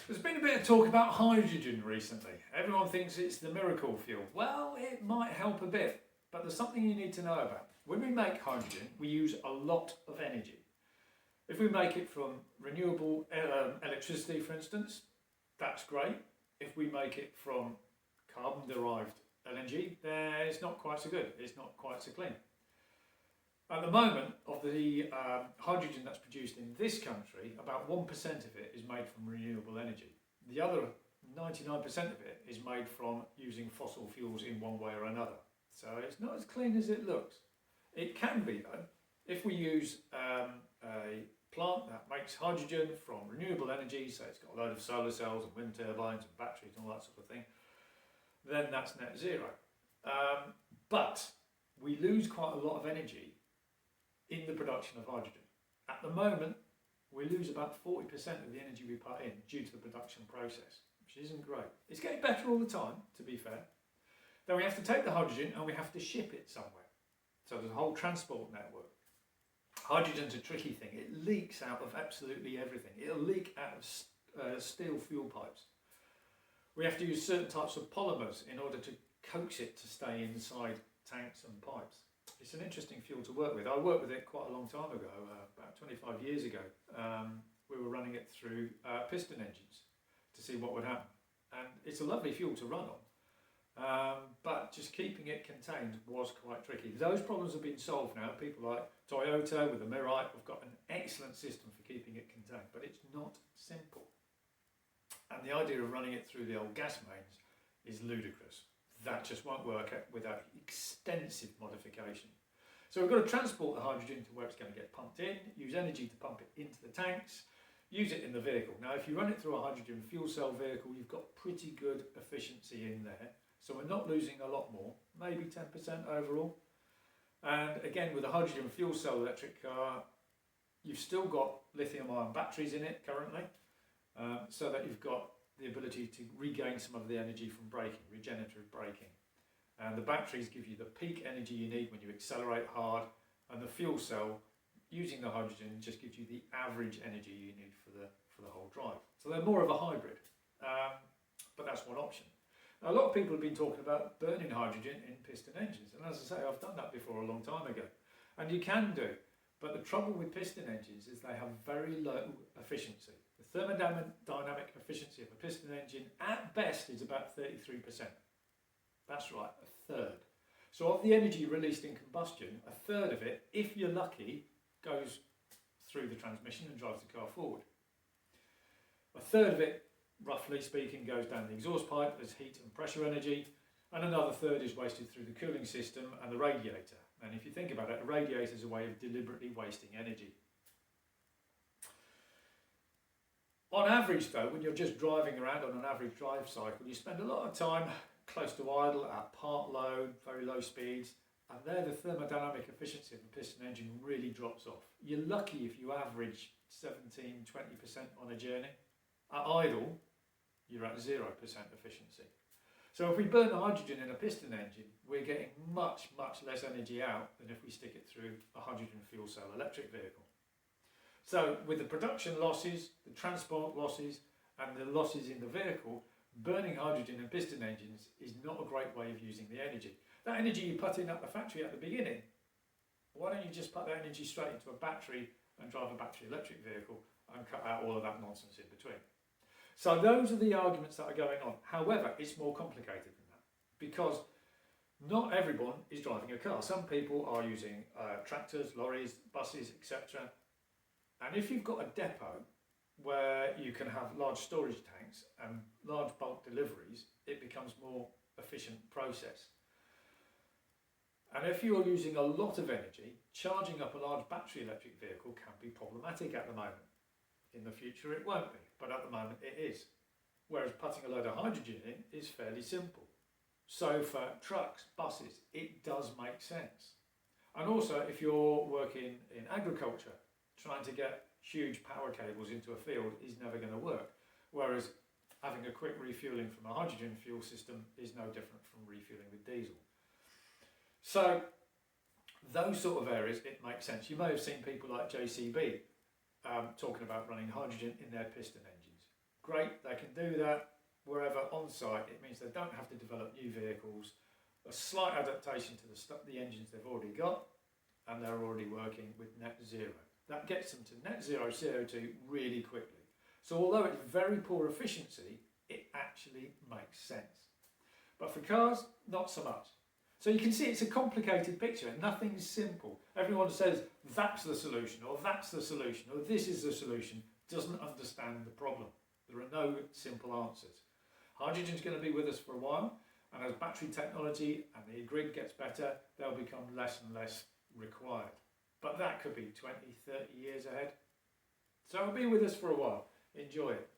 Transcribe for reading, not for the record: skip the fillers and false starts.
There's been a bit of talk about hydrogen recently. Everyone thinks it's the miracle fuel. Well, it might help a bit, but there's something you need to know about. When we make hydrogen, we use a lot of energy. If we make it from renewable electricity, for instance, that's great. If we make it from carbon-derived LNG, then it's not quite so good. It's not quite so clean. At the moment, of the hydrogen that's produced in this country, about 1% of it is made from renewable energy. The other 99% of it is made from using fossil fuels in one way or another. So it's not as clean as it looks. It can be though. If we use a plant that makes hydrogen from renewable energy, so it's got a load of solar cells and wind turbines and batteries and all that sort of thing, then that's net zero. But we lose quite a lot of energy in the production of hydrogen. At the moment, we lose about 40% of the energy we put in due to the production process, which isn't great. It's getting better all the time, to be fair. Then we have to take the hydrogen and we have to ship it somewhere. So there's a whole transport network. Hydrogen's a tricky thing. It leaks out of absolutely everything. It'll leak out of steel fuel pipes. We have to use certain types of polymers in order to coax it to stay inside tanks and pipes. It's an interesting fuel to work with. I worked with it quite a long time ago, about 25 years ago. We were running it through piston engines to see what would happen. And it's a lovely fuel to run on, but just keeping it contained was quite tricky. Those problems have been solved now. People like Toyota with the Mirai have got an excellent system for keeping it contained, but it's not simple. And the idea of running it through the old gas mains is ludicrous. That just won't work without extensive modification. So we've got to transport the hydrogen to where it's going to get pumped in, use energy to pump it into the tanks, use it in the vehicle. Now if you run it through a hydrogen fuel cell vehicle, you've got pretty good efficiency in there. So we're not losing a lot more, maybe 10% overall. And again, with a hydrogen fuel cell electric car, you've still got lithium-ion batteries in it currently, so that you've got the ability to regain some of the energy from braking, regenerative braking. And the batteries give you the peak energy you need when you accelerate hard, and the fuel cell, using the hydrogen, just gives you the average energy you need for the whole drive. So they're more of a hybrid, but that's one option. Now, a lot of people have been talking about burning hydrogen in piston engines, and as I say, I've done that before a long time ago. And you can do, but the trouble with piston engines is they have very low efficiency. The thermodynamic efficiency of a piston engine at best is about 33%. That's right, a third. So of the energy released in combustion, a third of it, if you're lucky, goes through the transmission and drives the car forward. A third of it, roughly speaking, goes down the exhaust pipe as heat and pressure energy, and another third is wasted through the cooling system and the radiator. And if you think about it, a radiator is a way of deliberately wasting energy. On average though, when you're just driving around on an average drive cycle, you spend a lot of time close to idle, at part load, very low speeds, and there the thermodynamic efficiency of the piston engine really drops off. You're lucky if you average 17–20% on a journey. At idle, you're at 0% efficiency. So if we burn the hydrogen in a piston engine, we're getting much, much less energy out than if we stick it through a hydrogen fuel cell electric vehicle. So with the production losses, the transport losses, and the losses in the vehicle, burning hydrogen in piston engines is not a great way of using the energy. That energy you put in at the factory at the beginning, why don't you just put that energy straight into a battery and drive a battery electric vehicle and cut out all of that nonsense in between? So those are the arguments that are going on. However, it's more complicated than that, because not everyone is driving a car. Some people are using tractors, lorries, buses, etc. And if you've got a depot where you can have large storage tanks and large bulk deliveries, it becomes more efficient process. And if you're using a lot of energy, charging up a large battery electric vehicle can be problematic at the moment. In the future it won't be, but at the moment it is. Whereas putting a load of hydrogen in is fairly simple. So for trucks, buses, it does make sense. And also if you're working in agriculture, trying to get huge power cables into a field is never going to work. Whereas having a quick refueling from a hydrogen fuel system is no different from refueling with diesel. So those sort of areas, it makes sense. You may have seen people like JCB talking about running hydrogen in their piston engines. Great, they can do that wherever on site. It means they don't have to develop new vehicles, a slight adaptation to the engines they've already got, and they're already working with net zero. That gets them to net zero CO2 really quickly. So although it's very poor efficiency, it actually makes sense. But for cars, not so much. So you can see it's a complicated picture, nothing's simple. Everyone says that's the solution, or that's the solution, or this is the solution, doesn't understand the problem. There are no simple answers. Hydrogen's going to be with us for a while, and as battery technology and the grid gets better, they'll become less and less required. But that could be 20, 30 years ahead. So it'll be with us for a while. Enjoy it.